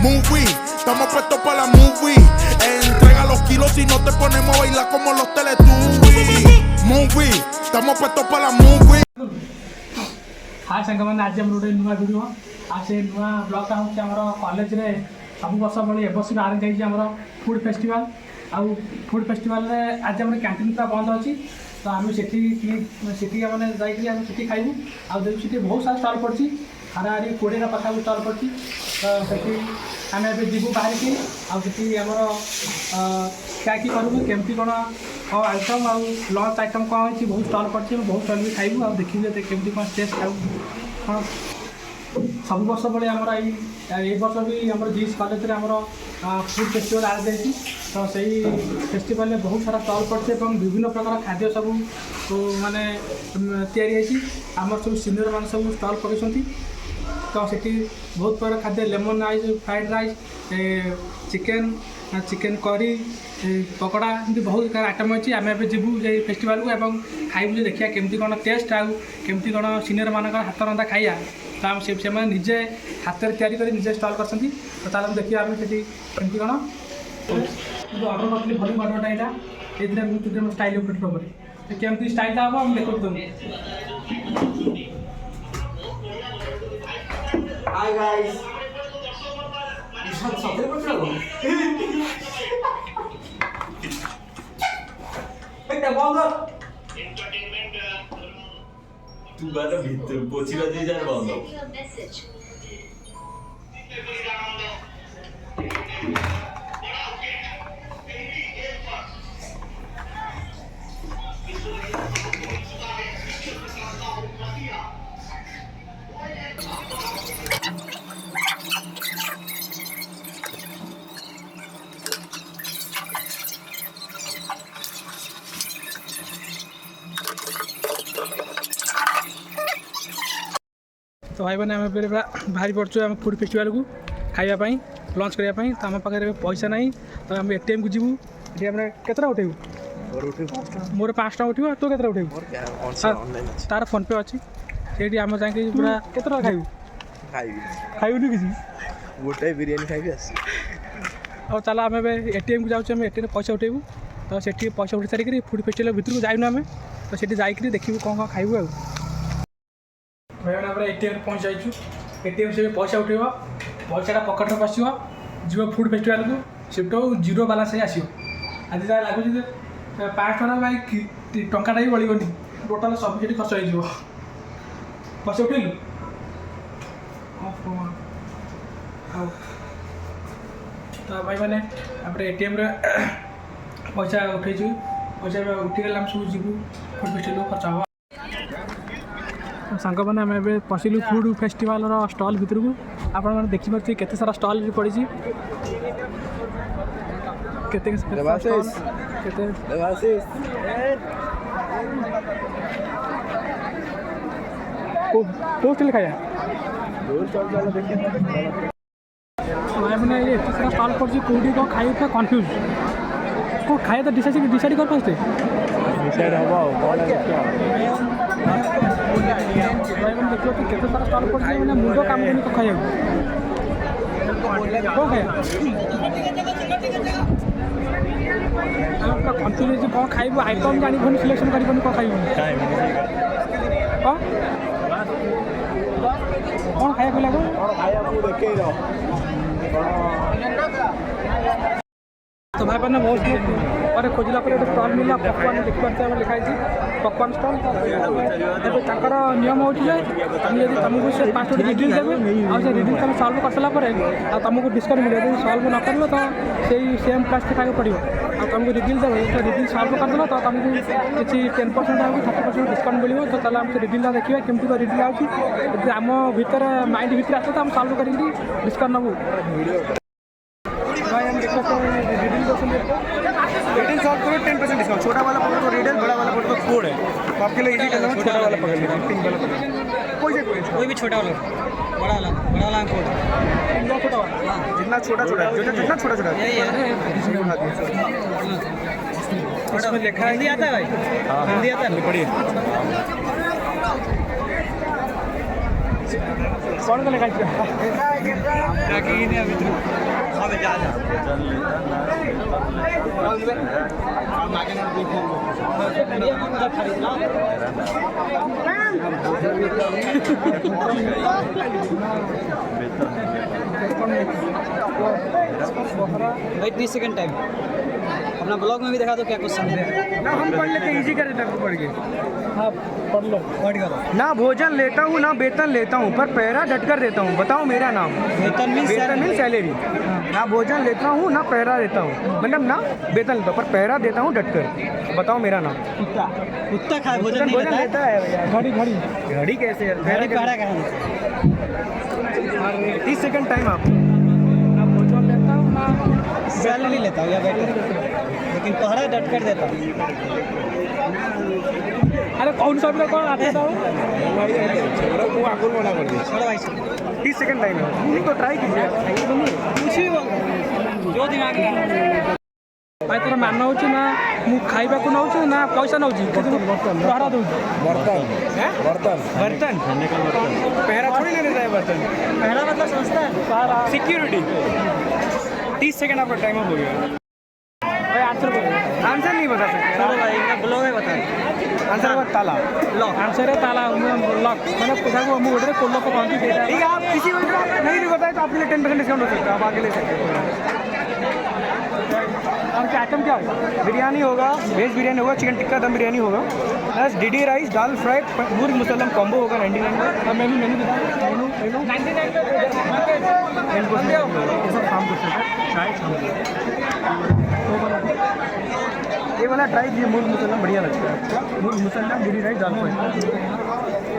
Movie, estamos puestos para la movie. Entrega los kilos si no te ponemos a bailar como los Teletubbies. Movie, estamos puestos para la movie. हाय सांग मैंने आज हम गोटे नुआ भिड आज से नुआ ब्लगटा हूँ कॉलेज रे सब वर्ष भाई एवर्ष भी आरंभ होमर फूड फेस्टिवल आउ फूड फेस्टिवल आज आम कैंटीन पूरा बंद अच्छी तो आम से मैंने जाकि खाइबू आगे बहुत सारा स्टल पड़ी हाराहारी 20 पाखा स्टल पड़ी तो से आम ए जीवु बाहर की आमर क्या कि करूँ केमती कौन आइटम आउ लंच आइटम कौन हो बहुत स्टल पड़ी बहुत स्टल भी खाइबू आ देखिए केमती कौन टेस्ट खाऊ कौन सब वर्ष भाई आमर ये वर्ष भी आम जीएस कॉलेज में आमर फूड फेस्टिवल आयोजित तो सही फेस्टिवल में बहुत सारा स्टल पड़े और विभिन्न प्रकार खाद्य सब माने आम सब सीनियर मान सब स्टल पकड़ तो सेठी बहुत प्रकार खाद्य lemon rice fried rice chicken chicken करी पकड़ा एमती बहुत प्रकार आइटम अच्छी आम ए जीवु फेस्टिवल को एवं खाइबू देखिए केमती कौन टेस्ट आउ केमती कौन सीनियर मान हाथ रंधा खाइया तो आम से निजे हाथ में निजे स्टल कर तो देखिए आम से केमती कौन अर्डर करी भली अर्डरटा यहाँ ये स्टाइल उपर केमती स्टाइलटा हम हम देखो तुम Hi guys. Satu pun Kita bangga. Tu bala bhitor pochila je jar bangga. तो भाई मैंने आम बाहरी पड़चु आम फूड फेस्टिवल को खावाई लंच करने तो आम पाखे पैसा ना तो आम एटीएम को जीवु ये आम केतटा उठेबू मोर 5 टका उठो तो केतटा उठेबू तार फोन पे अच्छी से आम जाकि पूरा केतटा खाइबू खाइबुनि किसी गोटे बिरयानी खाइबी और चल आम एटीएम को जाऊँ एटीएम पैसा उठेबू तो से पैसा उठी सारिक फूड फेस्टिवल भितर को जाइनु आम तो से जाकि देखू कौन खाइबू आ भाई मैंने एटीएम पहुँच जाइए एटीएम से पैसा उठेब पैसाटा पकेट में पशो जीव फूड फेस्टिवल को सेटू जीरो बालांस आसो आज जहाँ लगुच 5 टका भाई टाटा भी बड़ोनी टोटाल सब ये खर्च हो पैसा उठेलु तो भाई मैंने एटीएम पैसा उठेचु पैसा उठीगला सब जीवु फूड फेस्टिवल खर्च हम सांग मैंने आम ए पशिलु फूड फेस्टिवल स्टल भितर को आपने देखिपे केते सारा स्टल पड़ी स्टाइल खाया मैंने ये सारा स्टल पड़ी कौटी कौन खाई पूरा कन्फ्यूज कौन खाया तो डिसाइड कर पाते डिसाइड हम देखो तो केते सारा स्टल पड़ी मैंने मुंड काम करनी तो खाया कौन खाया कन्फ्यूज कौन खाइबू आइटम जानी सिलेक्शन कर कौन खाइबू कौन खाया पिला तो भाई मैंने बहुत पर खोजला पर स्टल मिला पकवान देखिए लिखाई पकवान स्टल तर नियम हो तुमको से 5 रिडिल देवे और से रिडिल तुम सल्व कर सारा तुमको डिस्काउंट मिले यदि सल्व न कर तो सही सेम प्राइस खाई पड़ो आ तुमको रिडिल देवे तो रिडिल सल्व करदेल तो तुमको किसी 10% आगे 30% डिस्काउंट मिले तो चलो आम से रिडिल देखिए केमती रिडिल आती आम भितर माइंड भितर आस तो आम सल्व कर डिस्काउंट नबू भाई हम रिटेल सॉल्व करो 10% डिस्काउंट छोटा वाला पकड़ तो रिटेल बड़ा वाला पकड़ तो कोड है तो आपके लिए इजी करना है छोटा वाला पकड़ लेना पिंक वाला पकड़ कोई भी छोटा वाला बड़ा वाला कोड छोटा वाला जितना छोटा जितना छोटा इसमें बना दिया इसमें लिखा है हिंदी आता है भाई हिंदी आता है पढ़िए କ'ଣ କଲେ ଖାଇଛ? भाई 30 सेकंड टाइम अपना ब्लॉग में भी दिखा दो क्या क्वेश्चन है ना हम पढ़ लेते इजी कर देते पढ़ के। हाँ पढ़ लो। पढ़ करो ना भोजन लेता हूँ ना वेतन लेता हूँ पर पहरा डटकर देता हूँ, बताओ मेरा नाम। वेतन मीन्स वेतन मीन सैलरी। ना भोजन लेता हूँ ना पहरा देता हूँ, मतलब ना वेतन लेता हूँ पर पहरा देता हूँ डटकर, बताओ मेरा नाम। कुत्ता खाए भोजन नहीं भोजन लेता लेता है भैया। घड़ी घड़ी घड़ी कैसे है? घड़ी पहरा कहाँ है? 30 सेकंड टाइम आप। ना भोजन लेता हूँ ना सैलरी लेता हूँ या वेतन, लेकिन पहरा डट कर देता हूँ। अरे कौन सा भी कौन आता था? छोड़ो भाई 30 सेकंड टाइम है, नहीं तो ट्राई कीजिए। कुछ भी बोल जो दिमाग में भाई तोर मान हो ना मु खाइबा को नौ ना पैसा नौ पहरा दौ बर्तन पहरा थोड़ी ना देता है बर्तन, पहरा मतलब संस्था है। सिक्योरिटी। 30 सेकंड आपका टाइम अप हो गया। भाई आंसर बोलो। आंसर नहीं बता सकते। छोड़ो भाई इनका ब्लॉग है बता आंसर होगा ताला। लॉक आंसर है ताला लॉक मैंने पूछा को हम उधर कोल्लो को बांधी देता ठीक है, आप किसी वजह से नहीं भी बताए तो आपके लिए 10% डिस्काउंट हो सकता है, आप आगे ले सकते हैं। और क्या आइटम क्या है? बिरयानी होगा, वेज बिरयानी होगा, चिकन टिक्का दम बिरयानी होगा, प्लस डीडी राइस, दाल फ्राई, मुर्ग मुसल्लम कॉम्बो होगा 99 में। अब मेनू मेनू बता मेनू 99 ये सब काम कर सकते हैं। ये वाला ट्राई कीजिए, मुर्ग मुसल्लम बढ़िया लगता है। मुर्ग मुसल्लम, डीडी राइस, दाल फ्राई।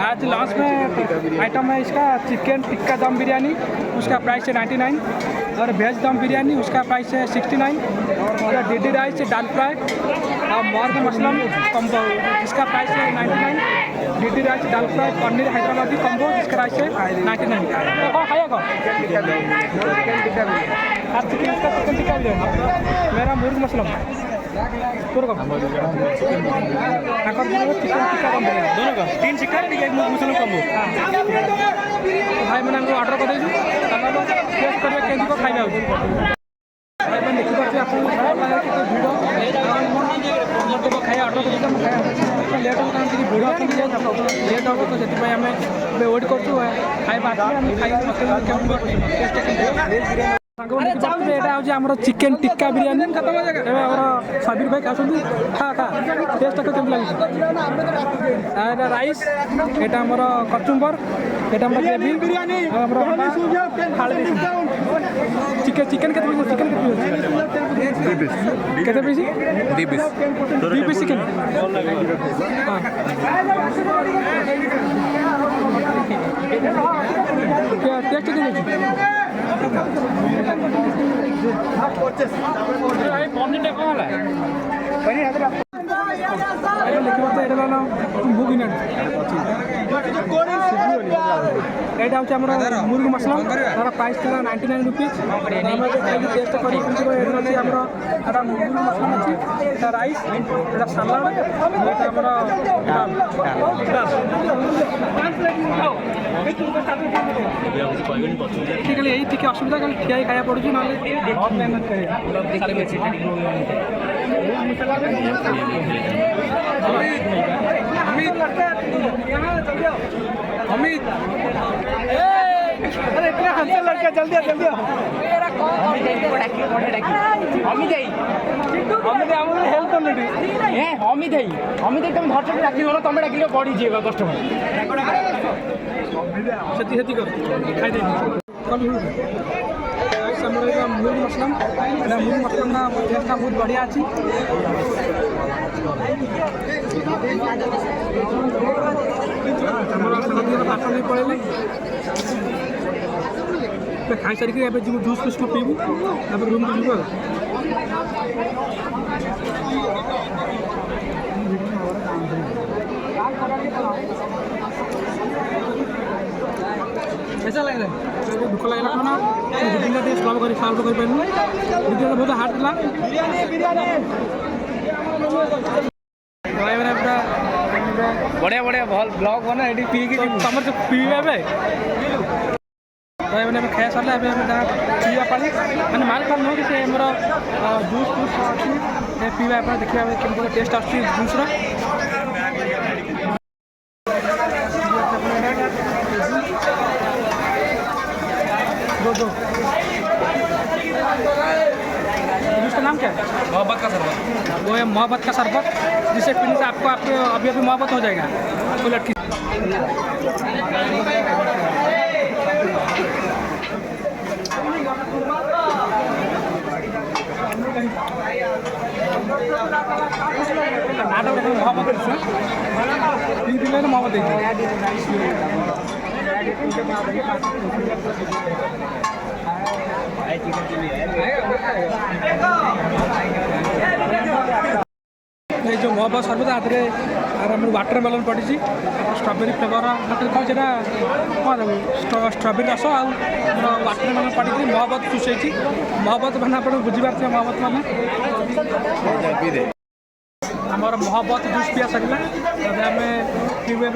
आज लास्ट में आइटम है इसका चिकन टिक्का दम बिरयानी, उसका प्राइस है 99 और वेज दम बिरयानी उसका प्राइस है 69 और डीडी राइस दाल फ्राई और मुर्ग मुसल्लम कॉम्बो इसका प्राइस है 99, डीडी राइस दाल फ्राई पनीर हैदराबादी कॉम्बो जिसका प्राइस है 99। तो कौन खाएगा? और चिकन टिक्का बिरयानी मेरा मुर्ग मुसल्लम दोनों का तीन चिकन एक मुसल्लम कॉम्बो। भाई मैंने ऑर्डर कर टेस्ट करेंगे केमती को खाଇବା भाई मैंने देखिए आपको खराब लगा कि भिड़ खाया ऑर्डर कर लेट हो भिड़ लेट हो तो से आम वेट कर खाଇବା आमर चिकेन टिक्का बिरयानी सबीर भाई खाऊँ खा खा टेस्ट केमती लगे राइस यहाँ आमर कचुम्बर यहाँ ग्रेवी चिकेन चिकेन के चिकेन के पीस दी पीस चिकेन टेस्ट पनीर कौन है यहाँ हूँ मुर्ग मसलम तार प्राइस था 99 रुपीज टेस्ट कर मुर्ग मसलम अच्छी राइस सालाड ठीक है यही टे असुविधा खाली ठिया खाया पड़ू ना बहुत मेहनत कर अमित अरे इतना हंसे लड़का जल्दी जल्दी अमित हेल्प अमित अमित तुम धर डाक तुम डाक बढ़ी जी कस्टमर से खाई मुर्ग मसलम मुर्ग मसलम टेस्ट बहुत बढ़िया अच्छी नहीं पड़े खाई सारिक जूस फूस पीबू रूम को जीव कैसा लगे दुख लगे ना स्टॉप कर बहुत हार्ड था बढ़िया बढ़िया भल ब्लॉग बना ये पी तुम पीबे तो ये खाया सरला पीवा पाली मैंने माल पाल नुह कि जूस फूस अच्छी पीवा देखा केमती टेस्ट आस जूसर जूस का नाम क्या है? मोहब्बत का शरबत। वो है मोहब्बत का शरबत, जिसे पीने से आपको आपके अभी अभी मोहब्बत हो जाएगा। कोई लड़की नाटक मोहब्बत मोहब्बत ये जो मोहब्बत शरबत आधे वाटरमेलन पड़ी स्ट्रॉबेरी फ्लेवर मतलब कौन से कौन स्ट्रॉबेरी रस आ वाटरमेलन पड़ी मोहब्बत जूस है मोहब्बत मैंने आप बुझीपारे मोहब्बत मैंने आमर मोहब्बत जूस पिया सरला आम पीबू ए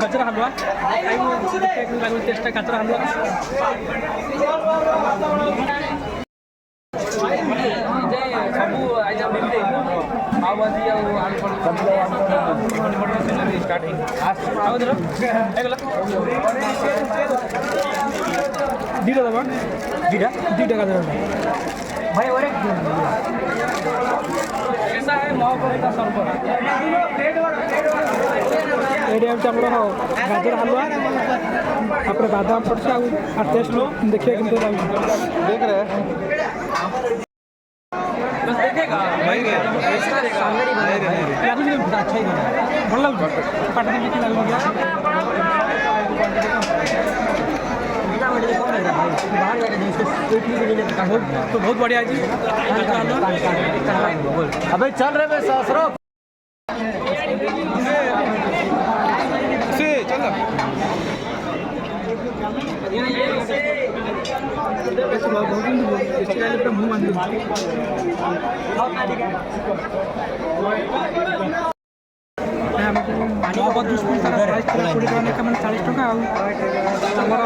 गजरा हलवा खाइबू टेस्ट गजरा हलवा ସବୁ ଆଇଟମ୍ ଏମିତି ପାଓଭାଜି ଆଉ ଆଳୁ ଷ୍ଟାର୍ଟ ହେଇନି ଆଉ ହେଇଗଲା ଦୁଇଟା ଦେବା ଦୁଇଟା ଗାଜର ଭାଇ और ऐसा है मोहब्बत का शरबत एरिया में ଆମର ଗାଜର हलवा अपने बादाम पड़ছে ଆଉ टेस्ट देखिए किंतु देख रहे हैं बस देखेगा भाई भल लगे पाटी देखी लगे तो बहुत बढ़िया जी अबे चल रहे मैं ससुरो से चल मुँह बांध मोहब्बत जूस तार प्राइस था 20 टका मैंने 40 टका आमर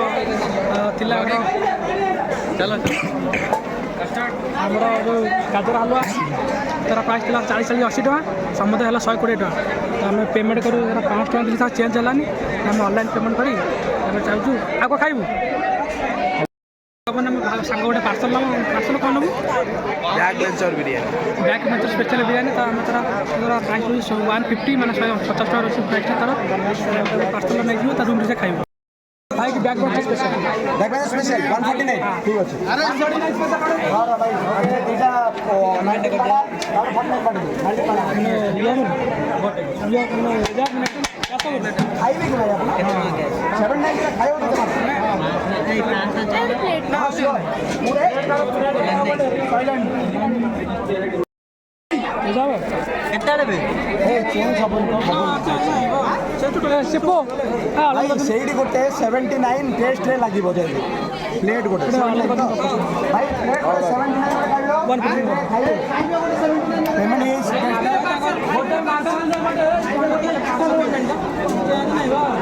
थिला चलो आमर जो गाजर हलवा तार प्राइस था 40-80 टका समुदाय है 120 टका तो आम पेमेंट करूँ 500 टका दिल्ली चेंज है आम ऑनलाइन पेमेंट करी चाहूँ आग खाइबू सांग गोटे पार्सल पार्सल कौन नबू बैक वेंचर स्पेशल बिरियानी तो आम तार प्राइस हो 150 मैंने 150 टका अच्छी प्राइस तार पार्सल नहीं जीव रूम से खाइब भाई की बैक वेंचर स्पेशल 149 ठीक अच्छे ସେଇଠି ଗୋଟେ 79 ଟେଷ୍ଟ ରେ ଲାଗିବ ଯଦି ପ୍ଲେଟ୍ ଗୋଟେ ଭାଇ ପ୍ଲେଟ୍ 79 ପେମେଣ୍ଟ ହେଇଛି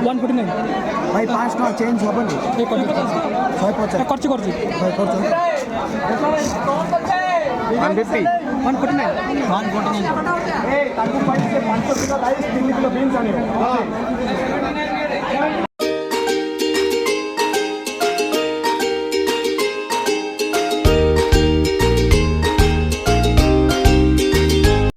149 ଭାଇ 5 ଟଙ୍କା ଚେଞ୍ଜ ହବନି 150 ଖର୍ଚ୍ଚ କରୁଛି ଭାଇ ଖର୍ଚ୍ଚ 150 149 ତାକୁ କହିଲେ 5 କିଲୋ ରାଇସ୍ 3 କିଲୋ ବିନ୍ସ ଆଣିବ